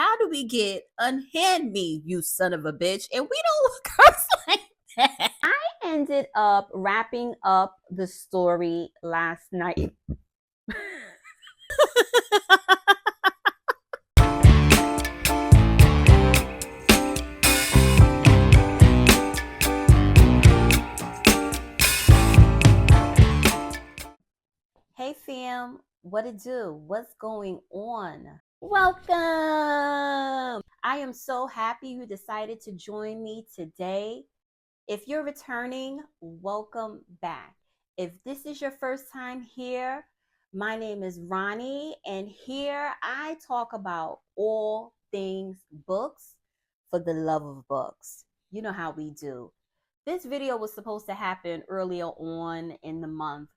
How do we get unhand me, you son of a bitch? And we don't curse like that. I ended up wrapping up the story last night. Hey fam, what it do? What's going on? Welcome! I am so happy you decided to join me today. If you're returning, welcome back. If this is your first time here, my name is Ronnie, and here I talk about all things books for the love of books. You know how we do. This video was supposed to happen earlier on in the month,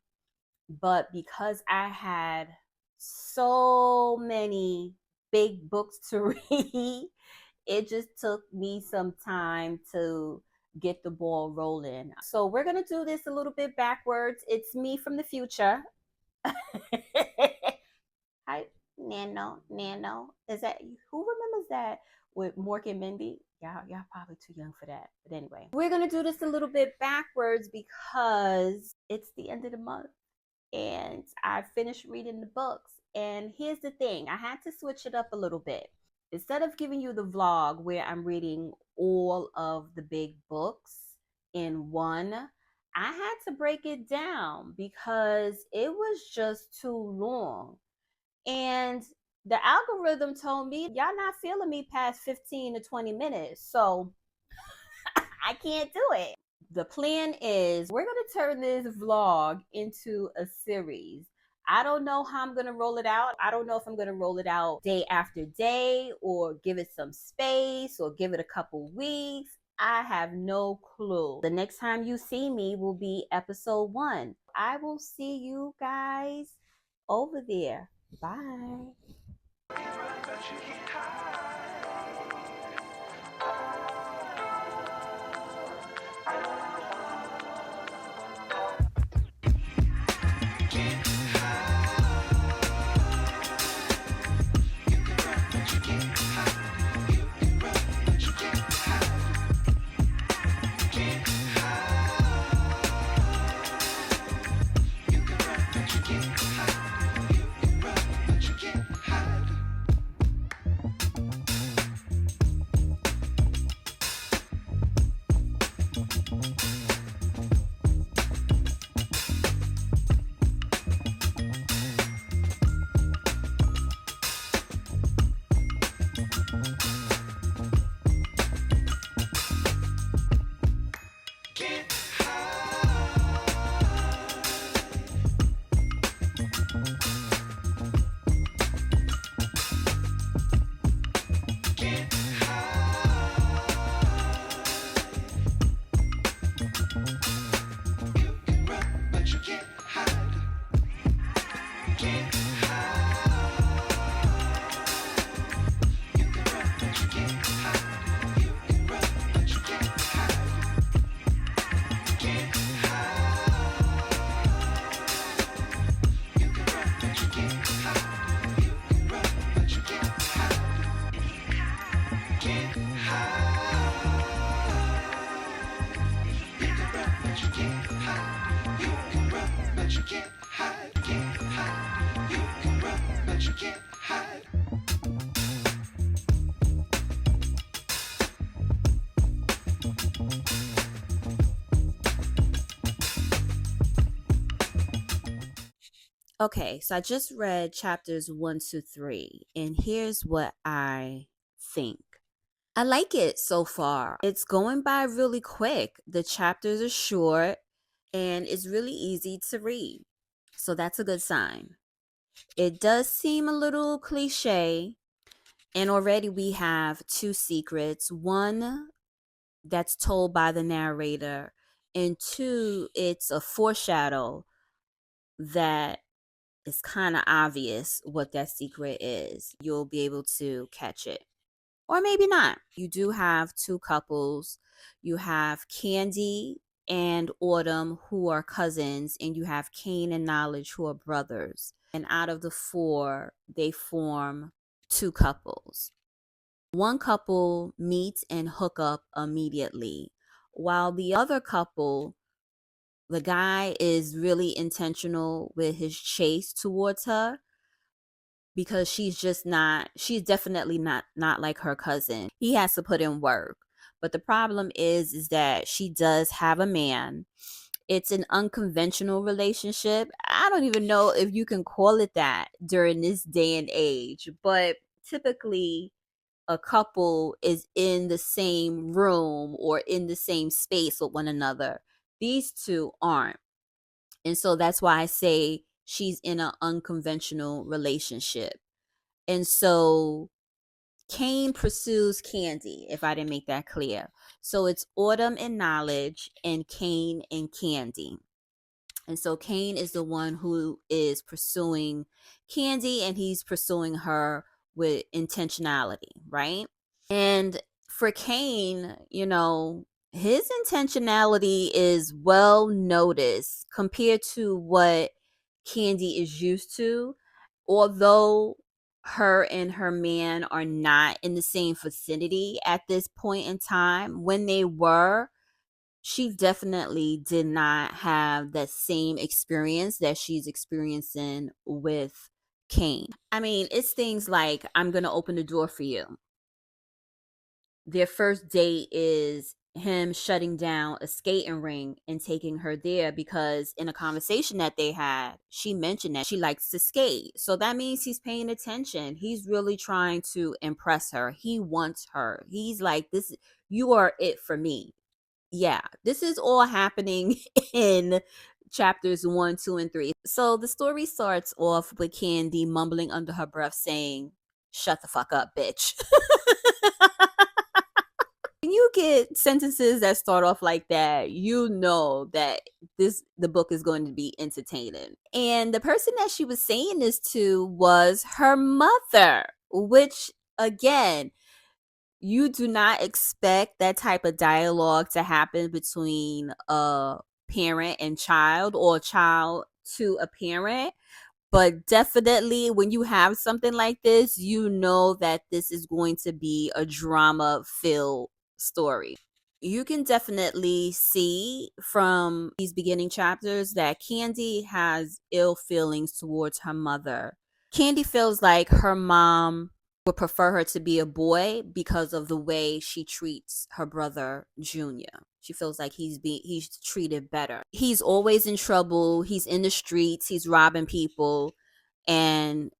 but because I had so many big books to read, it just took me some time to get the ball rolling. So we're going to do this a little bit backwards. It's me from the future. Hi, Nano. Is that, who remembers that with Mork and Mindy? Y'all probably too young for that. But anyway, we're going to do this a little bit backwards because it's the end of the month and I finished reading the books. And here's the thing, I had to switch it up a little bit. Instead of giving you the vlog where I'm reading all of the big books in one, I had to break it down because it was just too long. And the algorithm told me, y'all not feeling me past 15 to 20 minutes. So I can't do it. The plan is we're going to turn this vlog into a series. I don't know how I'm going to roll it out. I don't know if I'm going to roll it out day after day or give it some space or give it a couple weeks. I have no clue. The next time you see me will be episode 1. I will see you guys over there. Bye. Okay, so I just read chapters 1 to 3, and here's what I think. I like it so far. It's going by really quick. The chapters are short, and it's really easy to read. So that's a good sign. It does seem a little cliche, and already we have 2 secrets. One that's told by the narrator, and 2, it's a foreshadow that it's kind of obvious what that secret is. You'll be able to catch it. Or maybe not. You do have 2 couples. You have Candy and Autumn, who are cousins, and you have Cain and Knowledge, who are brothers. And out of the 4, they form 2 couples. One couple meets and hook up immediately, while the other couple, the guy is really intentional with his chase towards her because she's definitely not like her cousin. He has to put in work. But the problem is that she does have a man. It's an unconventional relationship. I don't even know if you can call it that during this day and age, but typically a couple is in the same room or in the same space with one another. These two aren't. And so that's why I say she's in an unconventional relationship. And so Kane pursues Candy, if I didn't make that clear. So it's Autumn and Knowledge and Kane and Candy. And so Kane is the one who is pursuing Candy, and he's pursuing her with intentionality, right? And for Kane, his intentionality is well noticed compared to what Candy is used to. Although her and her man are not in the same vicinity at this point in time, when they were, she definitely did not have that same experience that she's experiencing with Kane. I mean, it's things like, I'm going to open the door for you. Their first date is him shutting down a skating ring and taking her there because in a conversation that they had, she mentioned that she likes to skate. So that means he's paying attention. He's really trying to impress her. He wants her. He's like, this, you are it for me. Yeah, this is all happening in chapters 1, 2, and 3. So the story starts off with Candy mumbling under her breath saying, "Shut the fuck up, bitch." When you get sentences that start off like that, you know that the book is going to be entertaining. And the person that she was saying this to was her mother, which again, you do not expect that type of dialogue to happen between a parent and child, or a child to a parent. But definitely when you have something like this, you know that this is going to be a drama filled story. You can definitely see from these beginning chapters that Candy has ill feelings towards her mother. Candy feels like her mom would prefer her to be a boy because of the way she treats her brother Junior. She feels like he's treated better. He's always in trouble. He's in the streets. He's robbing people, and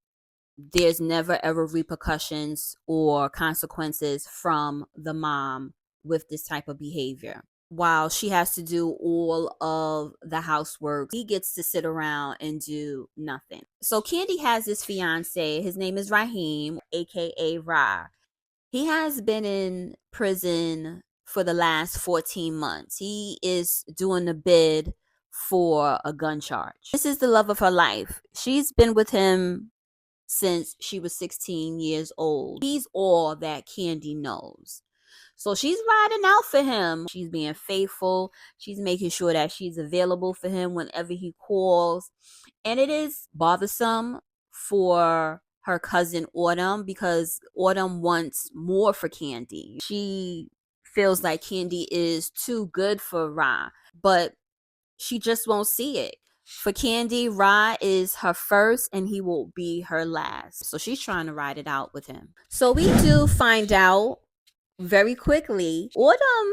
there's never ever repercussions or consequences from the mom with this type of behavior. While she has to do all of the housework, he gets to sit around and do nothing. So Candy has this fiance. His name is Raheem, aka Ra. He has been in prison for the last 14 months. He is doing a bid for a gun charge. This is the love of her life. She's been with him since she was 16 years old. He's all that Candy knows. So she's riding out for him. She's being faithful. She's making sure that she's available for him whenever he calls. And it is bothersome for her cousin Autumn because Autumn wants more for Candy. She feels like Candy is too good for Ra, but she just won't see it. For Candy, Ra is her first and he will be her last. So she's trying to ride it out with him. So we do find out very quickly, Autumn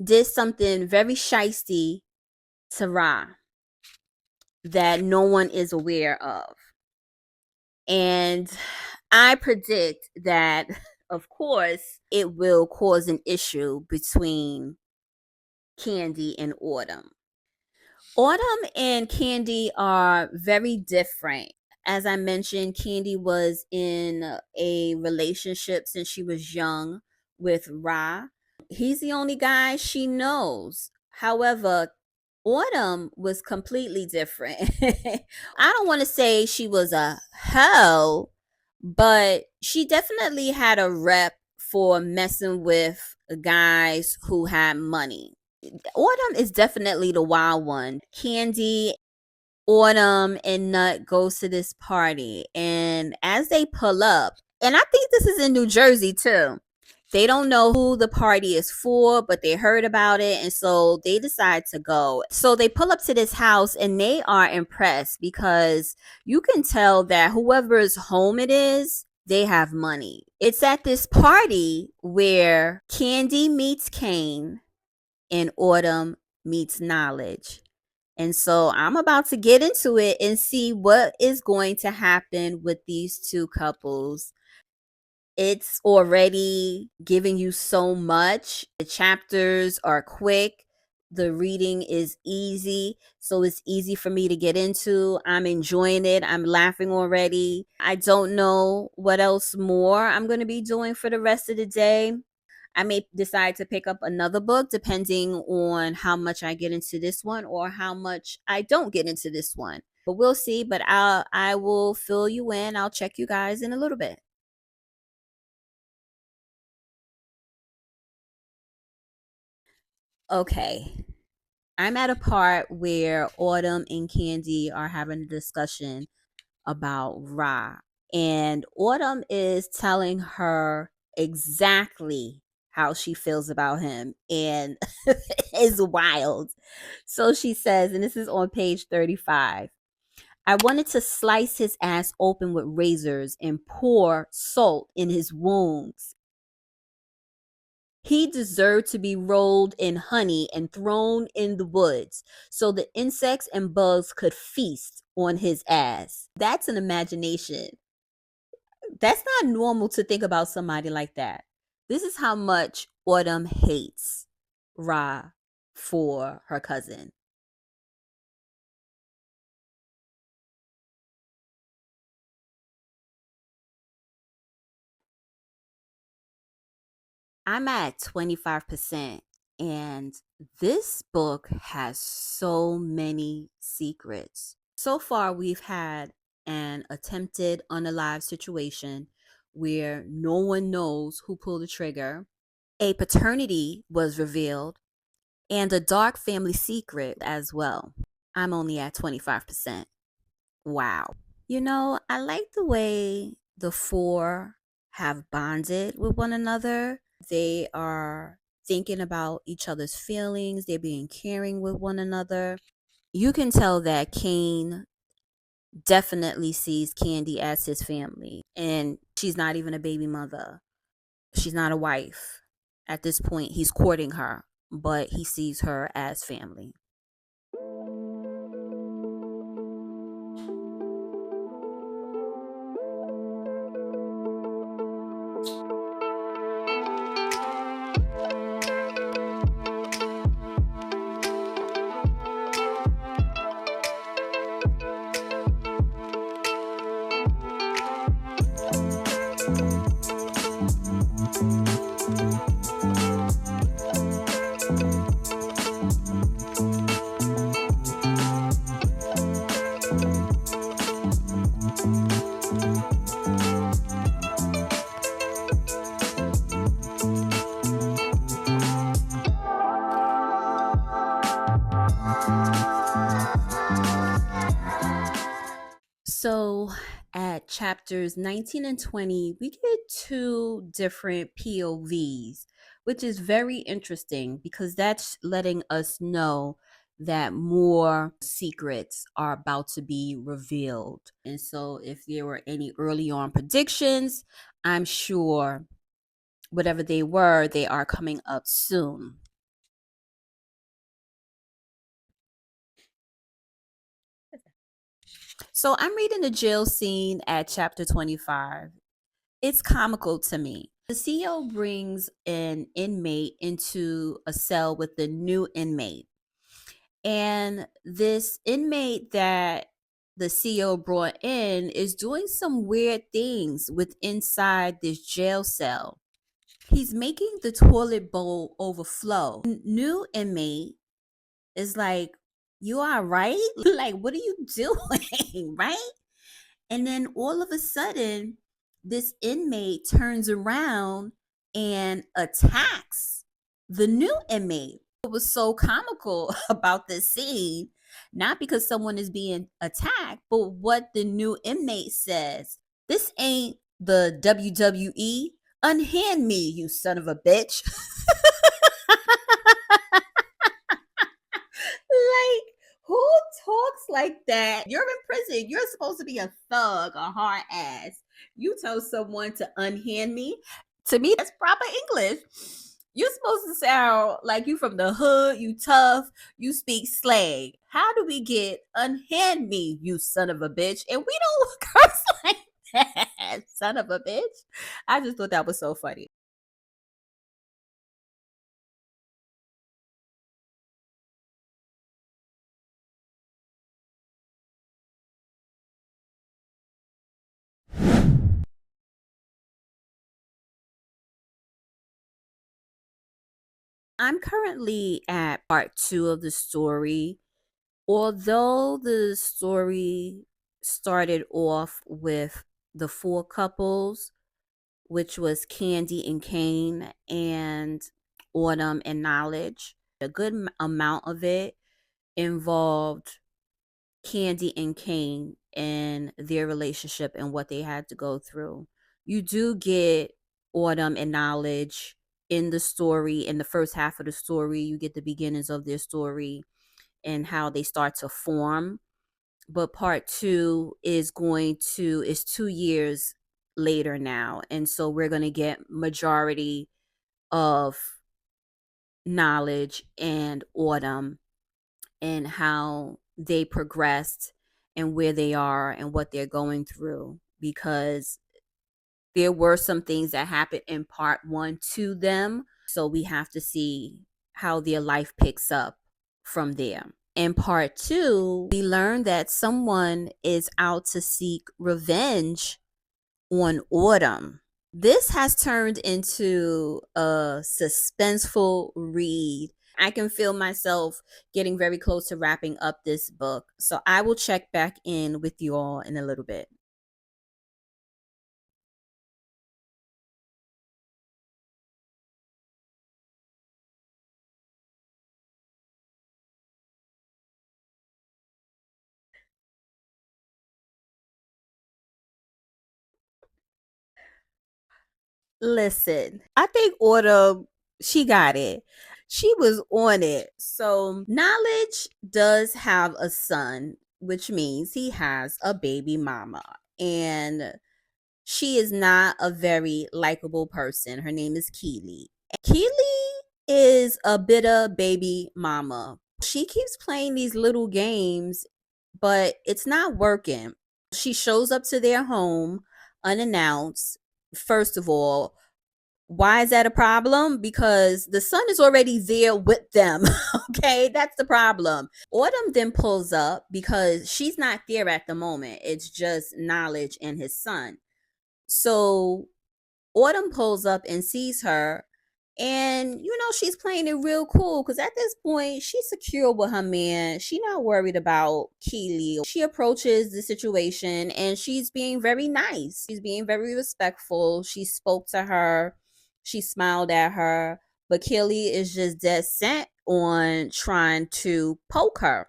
did something very shisty to Ra that no one is aware of. And I predict that, of course, it will cause an issue between Candy and Autumn. Autumn and Candy are very different. As I mentioned, Candy was in a relationship since she was young with Ra. He's the only guy she knows. However, Autumn was completely different. I don't want to say she was a hoe, but she definitely had a rep for messing with guys who had money. Autumn is definitely the wild one. Candy, Autumn, and Nut goes to this party, and as they pull up, and I think this is in New Jersey too. They don't know who the party is for, but they heard about it. And so they decide to go. So they pull up to this house and they are impressed because you can tell that whoever's home it is, they have money. It's at this party where Candy meets Kane and Autumn meets Knowledge. And so I'm about to get into it and see what is going to happen with these two couples. It's already giving you so much. The chapters are quick. The reading is easy. So it's easy for me to get into. I'm enjoying it. I'm laughing already. I don't know what else more I'm going to be doing for the rest of the day. I may decide to pick up another book depending on how much I get into this one or how much I don't get into this one. But we'll see. But I will fill you in. I'll check you guys in a little bit. Okay. I'm at a part where Autumn and Candy are having a discussion about Ra. And Autumn is telling her exactly how she feels about him. And it's wild. So she says, and this is on page 35. I wanted to slice his ass open with razors and pour salt in his wounds. He deserved to be rolled in honey and thrown in the woods so the insects and bugs could feast on his ass. That's an imagination. That's not normal to think about somebody like that. This is how much Autumn hates Ra for her cousin. I'm at 25%, and this book has so many secrets. So far, we've had an attempted unalive situation where no one knows who pulled the trigger, a paternity was revealed, and a dark family secret as well. I'm only at 25%. Wow. I like the way the four have bonded with one another. They are thinking about each other's feelings, they're being caring with one another. You can tell that Kane definitely sees Candy as his family, and she's not even a baby mother. She's not a wife. At this point, he's courting her, but he sees her as family. So at chapters 19 and 20, we get two different POVs, which is very interesting because that's letting us know that more secrets are about to be revealed. And so if there were any early on predictions, I'm sure whatever they were, they are coming up soon. So I'm reading the jail scene at chapter 25. It's comical to me. The CEO brings an inmate into a cell with the new inmate. And this inmate that the CEO brought in is doing some weird things with inside this jail cell. He's making the toilet bowl overflow. New inmate is like, "You all right? Like, what are you doing?" Right? And then all of a sudden, this inmate turns around and attacks the new inmate. What was so comical about this scene, not because someone is being attacked, but what the new inmate says. This ain't the WWE. Unhand me, you son of a bitch. Like, who talks like that? You're in prison. You're supposed to be a thug, a hard ass. You tell someone to unhand me. To me, that's proper English. You're supposed to sound like you from the hood, you tough, you speak slang. How do we get unhand me, you son of a bitch? And we don't curse like that, son of a bitch. I just thought that was so funny. I'm currently at part two of the story. Although the story started off with the four couples, which was Candy and Kane and Autumn and Knowledge, a good amount of it involved Candy and Kane and their relationship and what they had to go through. You do get Autumn and Knowledge in the story. In the first half of the story, you get the beginnings of their story and how they start to form. But part two is 2 years later now. And so we're going to get majority of Knowledge and Autumn and how they progressed and where they are and what they're going through, because there were some things that happened in part one to them. So we have to see how their life picks up from there. In part two, we learn that someone is out to seek revenge on Autumn. This has turned into a suspenseful read. I can feel myself getting very close to wrapping up this book. So I will check back in with you all in a little bit. Listen, I think Autumn, she got it. She was on it. So, Knowledge does have a son, which means he has a baby mama. And she is not a very likable person. Her name is Keely. Keely is a bitter baby mama. She keeps playing these little games, but it's not working. She shows up to their home unannounced. First of all, why is that a problem? Because the son is already there with them. Okay, that's the problem. Autumn then pulls up because she's not there at the moment. It's just Knowledge and his son. So Autumn pulls up and sees her, and she's playing it real cool because at this point she's secure with her man. She's not worried about Keely. She approaches the situation and she's being very nice. She's being very respectful. She spoke to her. She smiled at her. But Keely is just dead set on trying to poke her.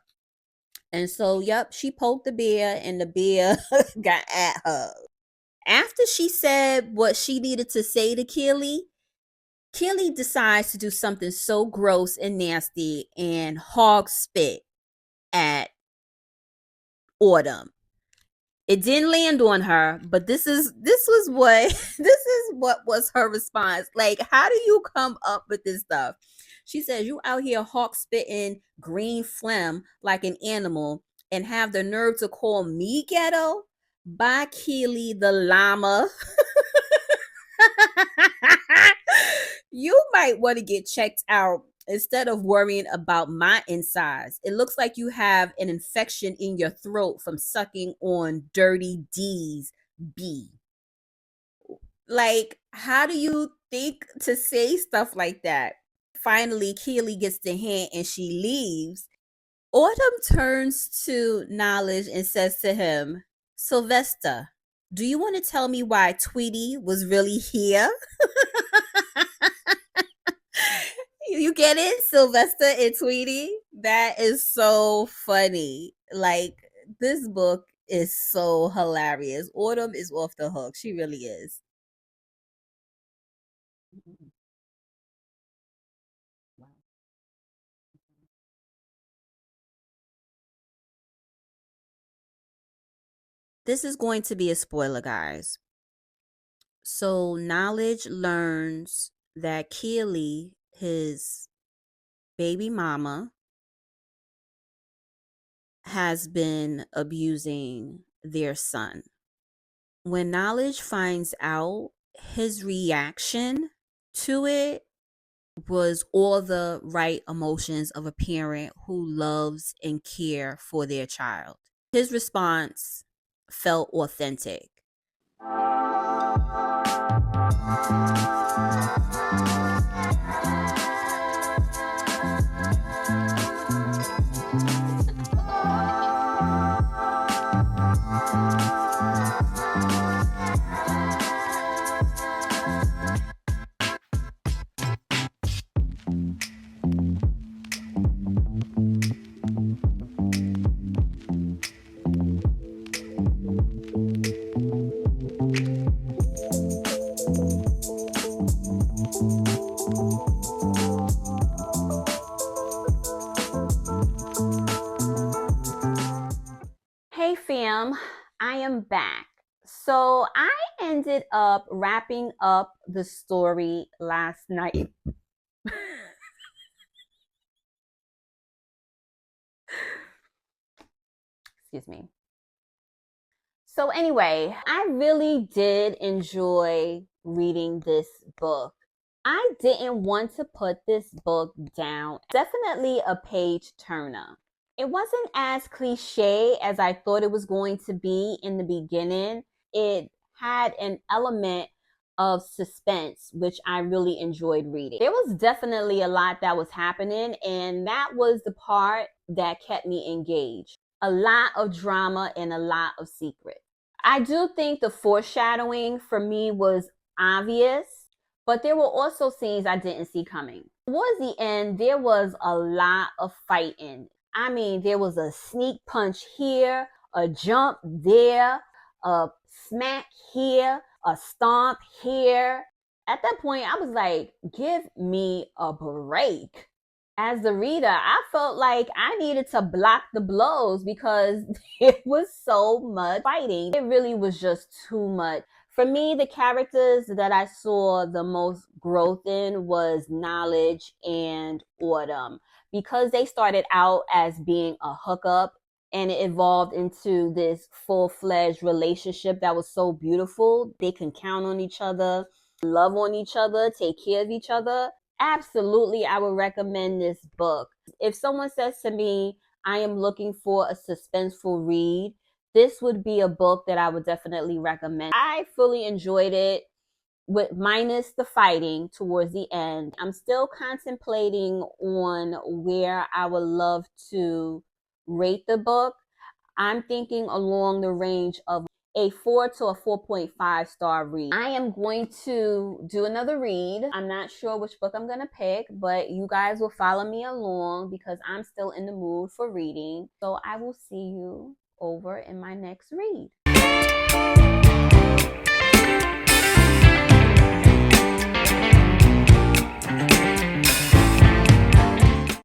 And so, yep, she poked the bear and the bear got at her. After she said what she needed to say to Keely, Keely decides to do something so gross and nasty and hog spit at Autumn. It didn't land on her, but this is what was her response. Like, how do you come up with this stuff? She says, you out here hawk spitting green phlegm like an animal and have the nerve to call me ghetto? By Keely the llama. You might want to get checked out instead of worrying about my insides. It looks like you have an infection in your throat from sucking on Dirty D's B. Like, how do you think to say stuff like that? Finally, Keely gets the hint and she leaves. Autumn turns to Knowledge and says to him, Sylvester, do you want to tell me why Tweety was really here? You get it? Sylvester and Tweety? That is so funny. Like, this book is so hilarious. Autumn is off the hook. She really is. This is going to be a spoiler, guys. So Knowledge learns that Keely, his baby mama, has been abusing their son. When Knowledge finds out, his reaction to it was all the right emotions of a parent who loves and care for their child. His response felt authentic. Hey fam, I am back. So I ended up wrapping up the story last night. Excuse me. So anyway, I really did enjoy reading this book. I didn't want to put this book down. Definitely a page turner. It wasn't as cliche as I thought it was going to be in the beginning. It had an element of suspense, which I really enjoyed reading. There was definitely a lot that was happening, and that was the part that kept me engaged. A lot of drama and a lot of secret. I do think the foreshadowing for me was obvious, but there were also scenes I didn't see coming. Towards the end, there was a lot of fighting. I mean, there was a sneak punch here, a jump there, a smack here, a stomp here. At that point, I was like, give me a break. As the reader, I felt like I needed to block the blows because it was so much fighting. It really was just too much. For me, the characters that I saw the most growth in was Knowledge and Autumn, because they started out as being a hookup and it evolved into this full-fledged relationship that was so beautiful. They can count on each other, love on each other, take care of each other. Absolutely, I would recommend this book. If someone says to me, I am looking for a suspenseful read, this would be a book that I would definitely recommend. I fully enjoyed it, with minus the fighting towards the end. I'm still contemplating on where I would love to rate the book. I'm thinking along the range of a 4 to a 4.5 star read. I am going to do another read. I'm not sure which book I'm going to pick, but you guys will follow me along because I'm still in the mood for reading. So I will see you over in my next read.